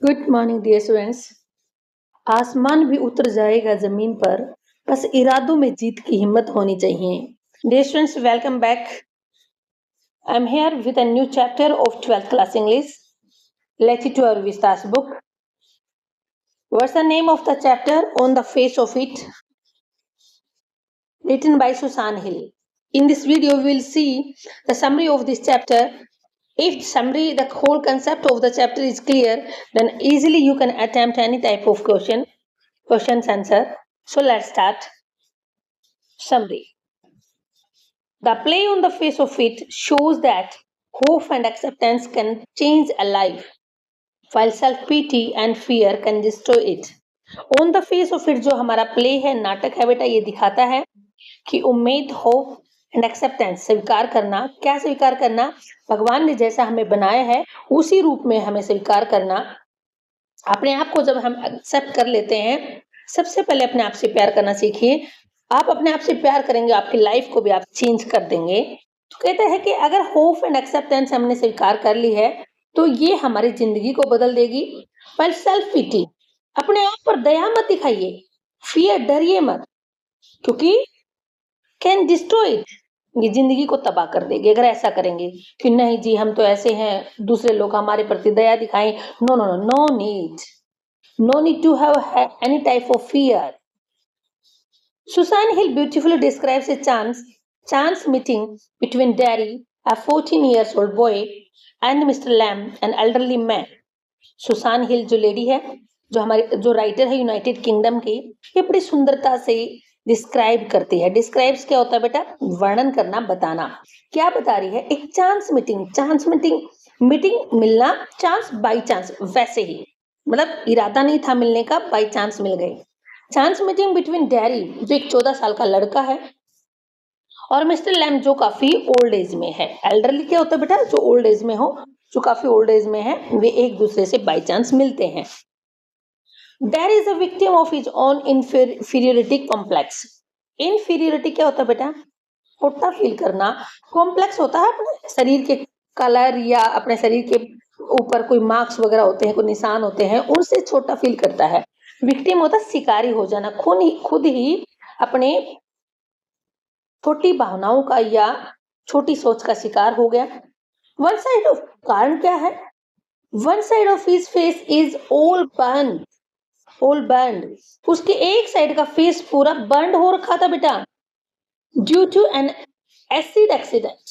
Good morning dear students. आसमान भी उतर जाएगा जमीन पर, बस इरादों में जीत की हिम्मत होनी चाहिए। Dear students, welcome back. I am here with a new chapter of 12th class English related to our Vistas book. What's the name of the chapter? On the Face of It, written by Susan Hill. In this video we will see the summary of this chapter. If the whole concept of the chapter is clear, then easily you can attempt any type of questions answer. So let's start. Summary. The play on the face of it shows that hope and acceptance can change a life, while self-pity and fear can destroy it. On the face of it जो हमारा play है, नाटक है बेटा, ये दिखाता है कि उम्मीद, होप एंड एक्सेप्टेंस, स्वीकार करना। क्या स्वीकार करना? भगवान ने जैसा हमें बनाया है उसी रूप में हमें स्वीकार करना। अपने आप को जब हम एक्सेप्ट कर लेते हैं, सबसे पहले अपने आप से प्यार करना सीखिए। आप अपने आप से प्यार करेंगे, आपकी लाइफ को भी आप चेंज कर देंगे। तो कहते हैं कि अगर होप एंड एक्सेप्टेंस हमने स्वीकार कर ली है तो ये हमारी जिंदगी को बदल देगी। पर सेल्फ पिटी, अपने आप पर दया मत दिखाइए। फियर, डरिए मत, क्योंकि कैन डिस्ट्रॉय इट, ये जिंदगी को तबाह कर देगी अगर ऐसा करेंगे कि नहीं जी हम तो ऐसे हैं, दूसरे लोग हमारे प्रति दया दिखाएं। No no no, no need to have any type of fear. Susan Hill beautifully describes a chance meeting between Derry, a 14 years old boy, and Mr. Lamb, an elderly man. Susan Hill जो lady है, जो writer है United kingdom की, ये बड़ी सुंदरता से describe करती है। डिस्क्राइब्स क्या होता है बेटा? वर्णन करना, बताना। क्या बता रही है? एक चांस मीटिंग मिलना, चांस बाय चांस, वैसे ही, मतलब इरादा नहीं था मिलने का, बाय चांस मिल गई। चांस मीटिंग बिटवीन डैरी, जो एक 14 साल का लड़का है, और मिस्टर लैम जो काफी ओल्ड एज में है। एल्डरली क्या होता है बेटा? जो ओल्ड एज में हो, जो काफी ओल्ड एज में है, वे एक दूसरे से बाय चांस मिलते हैं। There is a victim of his own inferiority complex. Inferiority क्या होता है बेटा? छोटा फील करना। कॉम्प्लेक्स होता है अपने शरीर के कलर या अपने शरीर के ऊपर कोई मार्क्स वगैरह होते हैं, कोई निशान होते हैं, उनसे छोटा फील करता है। विक्टिम होता है शिकारी हो जाना, खुद ही अपने छोटी भावनाओं का या छोटी सोच का शिकार हो गया। वन साइड ऑफ, कारण क्या है? One side of his face is all burned, उसके एक साइड का फेस पूरा बर्न हो रखा था बेटा, due to an acid accident.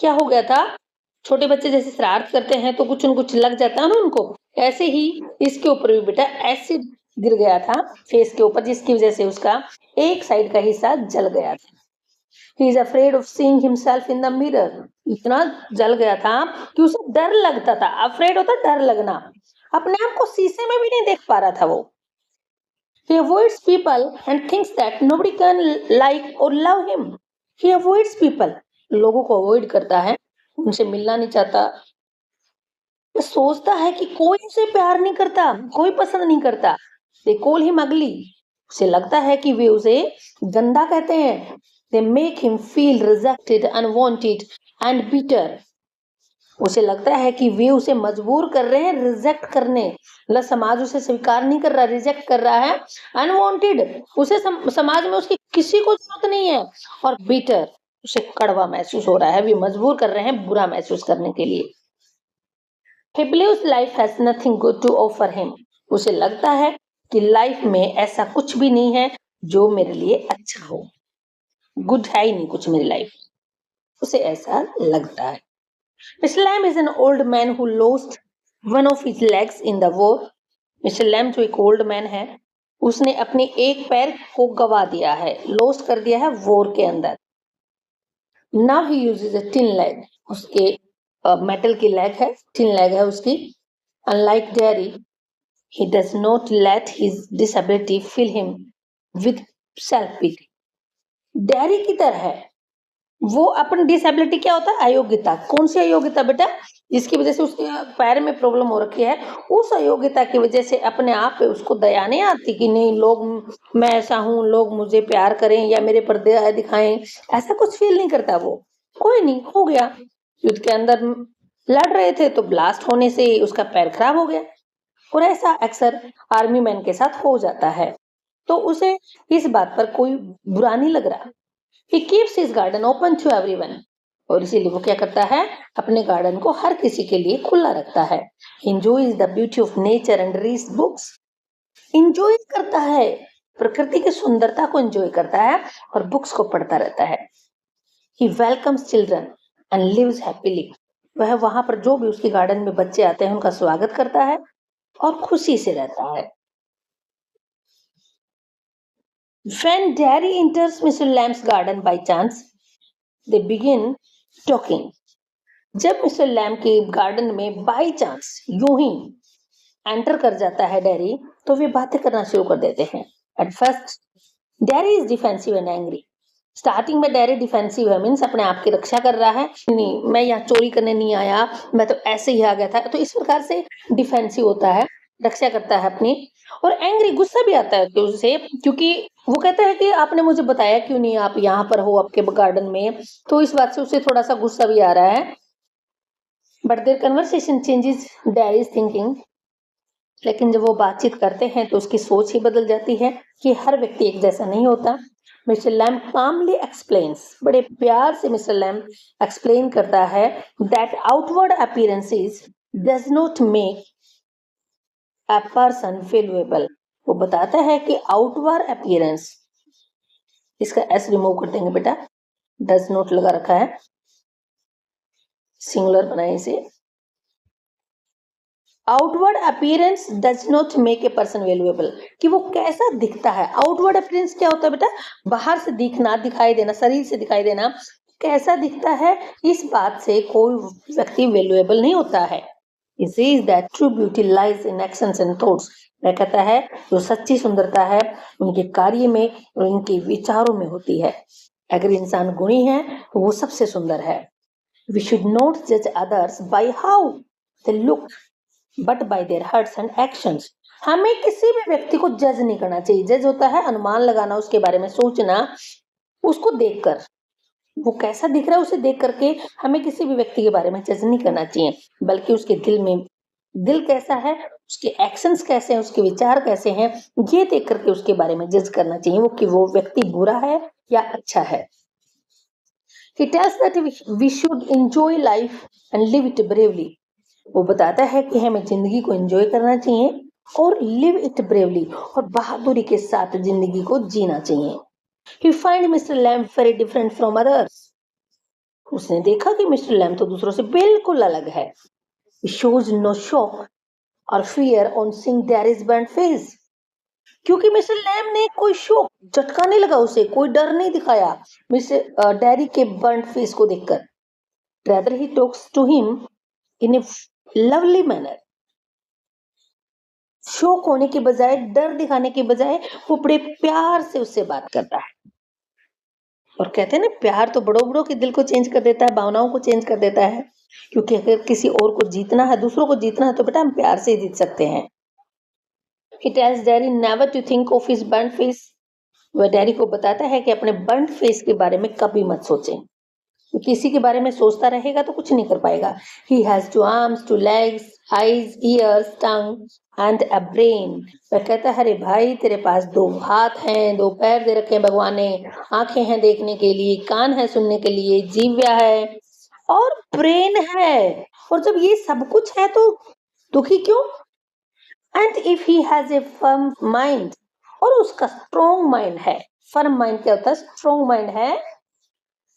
क्या हो गया था? छोटे बच्चे जैसे शरारत करते हैं तो कुछ न कुछ लग जाता है ना उनको, ऐसे ही इसके ऊपर भी बेटा एसिड गिर गया था फेस के ऊपर, जिसकी वजह से उसका एक साइड का हिस्सा जल गया था। He is afraid of seeing himself in the mirror. इतना जल गया था कि उसे डर लगता था। अफ्रेड होता डर लगना, अपने आप को शीशे में भी नहीं देख पा रहा था वो। He avoids people and thinks that nobody can like or love him. He avoids people, लोगों को अवॉइड करता है, उनसे मिलना नहीं चाहता। वो सोचता है कि कोई उसे प्यार नहीं करता, कोई पसंद नहीं करता। They call him ugly. उसे लगता है कि वे उसे गंदा कहते हैं। They make him feel rejected, unwanted and bitter. उसे लगता है कि वे उसे मजबूर कर रहे हैं रिजेक्ट करने, मतलब समाज उसे स्वीकार नहीं कर रहा, रिजेक्ट कर रहा है। अनवांटेड, उसे समाज में उसकी किसी को जरूरत नहीं है। और बिटर, उसे कड़वा महसूस हो रहा है, वे मजबूर कर रहे हैं बुरा महसूस करने के लिए। He believes life has nothing good to offer him. उसे लगता है कि लाइफ में ऐसा कुछ भी नहीं है जो मेरे लिए अच्छा हो, गुड है ही नहीं कुछ मेरी लाइफ, उसे ऐसा लगता है। Mr. Lamb is an old man who lost one of his legs in the war. Mr. Lamb जो एक ओल्ड मैन है, उसने अपने एक पैर को गवा दिया है, लॉस्ट कर दिया है वॉर के अंदर। Now he uses a tin leg. उसके मेटल की लेग है, tin leg है उसकी। Unlike Derry, he does not let his disability fill him with self-pity. Derry की तरह है, वो अपनी डिसेबिलिटी, क्या होता है? अयोग्यता। कौन सी अयोग्यता बेटा? जिसकी वजह से उसके पैर में प्रॉब्लम हो रखी है, उस अयोग्यता की वजह से अपने आप पे उसको दया नहीं आती कि नहीं लोग, मैं ऐसा हूं, लोग मुझे प्यार करें या मेरे पर दया दिखाएं, ऐसा कुछ फील नहीं करता वो। कोई नहीं, हो गया, युद्ध के अंदर लड़ रहे थे तो ब्लास्ट होने से उसका पैर खराब हो गया। और ऐसा अक्सर आर्मी मैन के साथ हो जाता है, तो उसे इस बात पर कोई बुरा नहीं लग रहा। He keeps his garden open to everyone. और इसीलिए वो क्या करता है, अपने गार्डन को हर किसी के लिए खुला रखता है। He enjoys the beauty of nature and reads books. Enjoy करता है, प्रकृति की सुंदरता को एंजॉय करता है और बुक्स को पढ़ता रहता है। He welcomes children and lives happily. वह वहां पर जो भी उसके गार्डन में बच्चे आते हैं उनका स्वागत करता है और खुशी से रहता है। When Daddy enters Mr. Lamb's garden by chance, they begin talking. जब मिस्टर लैम्ब के गार्डन में बाय चांस यूं ही एंटर कर जाता है डैरी, तो वे बातें करना शुरू कर देते हैं। At first dairy is defensive and angry. Starting में डैरी डिफेंसिव है, मीन्स अपने आप की रक्षा कर रहा है, नहीं मैं यहाँ चोरी करने नहीं आया, मैं तो ऐसे ही आ गया था, तो इस प्रकार से डिफेंसिव होता है, रक्षा करता है अपनी। और एंग्री, गुस्सा भी आता है उसे, क्योंकि वो कहता है कि आपने मुझे बताया क्यों नहीं, आप यहाँ पर हो आपके गार्डन में, तो इस बात से उसे थोड़ा सा गुस्सा भी आ रहा है। But their conversation changes dairies thinking. लेकिन जब वो बातचीत करते हैं तो उसकी सोच ही बदल जाती है कि हर व्यक्ति एक जैसा नहीं होता। मिस्टर लैम्ब कामली एक्सप्लेन्स, बड़े प्यार से मिस्टर लैम्ब एक्सप्लेन करता है that outward appearances does not make a person valuable. वो बताता है कि आउटवर्ड अपीयरेंस, इसका एस रिमूव कर देंगे बेटा, डज नॉट लगा रखा है, सिंगुलर बनाए इसे। Outward appearance does not make a person valuable, कि वो कैसा दिखता है। आउटवर्ड अपीयरेंस क्या होता है बेटा, बाहर से दिखना, दिखाई देना, शरीर से दिखाई देना, कैसा दिखता है इस बात से कोई व्यक्ति वैल्यूएबल नहीं होता है। He says that true beauty lies in actions and thoughts. वह कहता है जो सच्ची सुंदरता है उनके कार्य में और उनके विचारों में होती है। अगर इंसान गुणी है तो वो सबसे सुंदर है। We should not judge others by how they look, but by their hearts and actions. हमें किसी भी व्यक्ति को जज नहीं करना चाहिए। जज होता है अनुमान लगाना, उसके बारे में सोचना, उसको देखकर, वो कैसा दिख रहा है उसे देख करके हमें किसी भी व्यक्ति के बारे में जज नहीं करना चाहिए, बल्कि उसके दिल में, दिल कैसा है, उसके एक्शंस कैसे हैं, उसके विचार कैसे हैं, ये देख करके उसके बारे में जज करना चाहिए वो कि वो व्यक्ति बुरा है या अच्छा है। He tells that we should enjoy life and live it bravely. वो बताता है कि हमें जिंदगी को एंजॉय करना चाहिए और लिव इट ब्रेवली, और बहादुरी के साथ जिंदगी को जीना चाहिए। He find Mr. Lamb very different from others. उसने देखा कि मिस्टर लैम्ब तो दूसरों से बिल्कुल अलग है। He shows no shock or fear on seeing Daddy's burnt face. क्योंकि मिस्टर लैम्ब ने कोई शोक, झटका नहीं लगा उसे, कोई डर नहीं दिखाया मिस्टर डैडी के बर्न्ड फेस को देखकर। Rather he talks to him in a lovely manner. शोक होने के बजाय, डर दिखाने के बजाय वो बड़े प्यार से उससे बात करता है। और कहते हैं ना, प्यार तो बड़ों बड़ों के दिल को चेंज कर देता है, भावनाओं को चेंज कर देता है। क्योंकि अगर किसी और को जीतना है, दूसरों को जीतना है, तो बेटा हम प्यार से ही जीत सकते हैं। He tells Daddy never to think of his burnt face. वह डैडी को बताता है कि अपने बर्न्ड फेस के बारे में कभी मत सोचें। किसी के बारे में सोचता रहेगा तो कुछ नहीं कर पाएगा। He has 2 arms, 2 legs, eyes, ears, tongue and a brain. वह कहता है, अरे भाई तेरे पास 2 हाथ हैं, 2 पैर दे रखे हैं भगवान ने, आंखें हैं देखने के लिए, कान है सुनने के लिए, जीव्या है और ब्रेन है। और जब ये सब कुछ है तो दुखी क्यों? And if he has a firm mind, और उसका स्ट्रॉन्ग माइंड है। फर्म माइंड क्या होता है? स्ट्रॉन्ग माइंड है।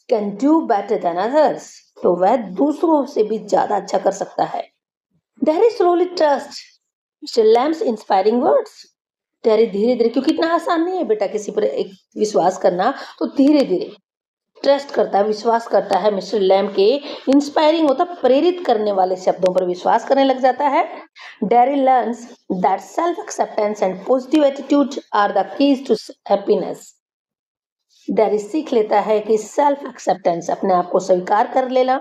Can do better than others, तो वह दूसरों से भी ज्यादा अच्छा कर सकता है। Daddy slowly trust Mr. Lamb's inspiring words. Daddy धीरे धीरे, क्योंकि इतना आसान नहीं है बेटा किसी पर एक विश्वास करना, तो धीरे धीरे ट्रस्ट करता है, विश्वास करता है मिस्टर लैम्ब के इंस्पायरिंग होता, प्रेरित करने वाले शब्दों पर विश्वास करने लग जाता है। Daddy learns that self acceptance and positive attitude are the keys to happiness. Daddy सीख लेता है कि सेल्फ एक्सेप्टेंस, अपने आप को स्वीकार कर लेना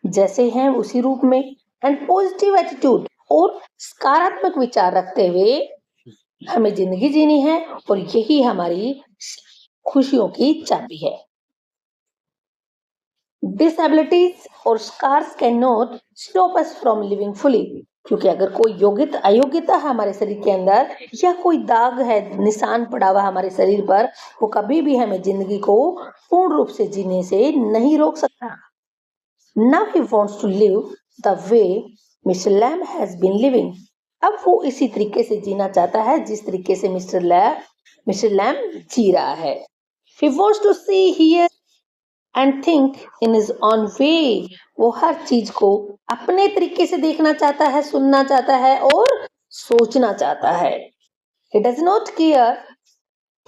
जैसे हैं उसी रूप में, एंड पॉजिटिव एटीट्यूड, और सकारात्मक विचार रखते हुए हमें जिंदगी जीनी है, और यही हमारी खुशियों की चाबी है। Disabilities or scars cannot stop us from living fully. क्योंकि अगर कोई अयोग्यता है हमारे शरीर के अंदर या कोई दाग है, निशान पड़ा हुआ है हमारे शरीर पर, वो कभी भी हमें जिंदगी को पूर्ण रूप से जीने से नहीं रोक सकता। Now he wants to live the way Mr. Lamb has been living. अब वो इसी तरीके से जीना चाहता है जिस तरीके से मिस्टर लैम्ब जी रहा है। He wants to see, hear and think in his own way. वो हर चीज को अपने तरीके से देखना चाहता है, सुनना चाहता है और सोचना चाहता है। He does not care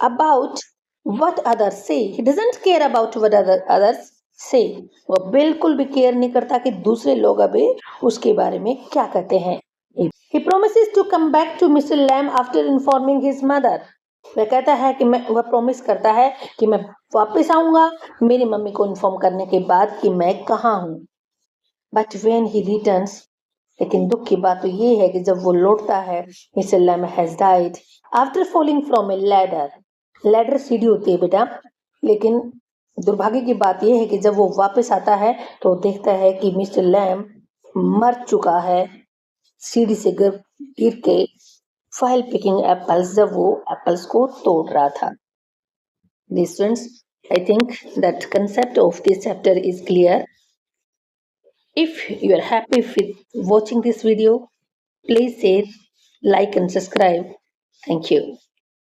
about what others say. He doesn't care about what others say. वो बिल्कुल भी केयर नहीं करता कि दूसरे लोग अभी उसके बारे में क्या कहते हैं। He promises to come back to Mr. Lamb after informing his mother. वह कहता है कि वह प्रॉमिस करता है कि मैं वापस आऊंगा मेरी मम्मी को इन्फॉर्म करने के बाद कि मैं कहाँ हूँ। But when he returns, लेकिन दुख की बात तो ये है कि जब वो लौटता है, Mr. Lamb has died after falling from a ladder. Ladder सीढ़ी होती है बेटा, लेकिन दुर्भाग्य की बात यह है कि जब वो वापस आता है तो देखता है कि मिस्टर लैम मर चुका है सीढ़ी से गिर के while picking apples, जब वो एप्पल्स को तोड़ रहा था। Dear students, I think that concept of this chapter is clear. If you are happy with watching this video, please share, like and subscribe. Thank you.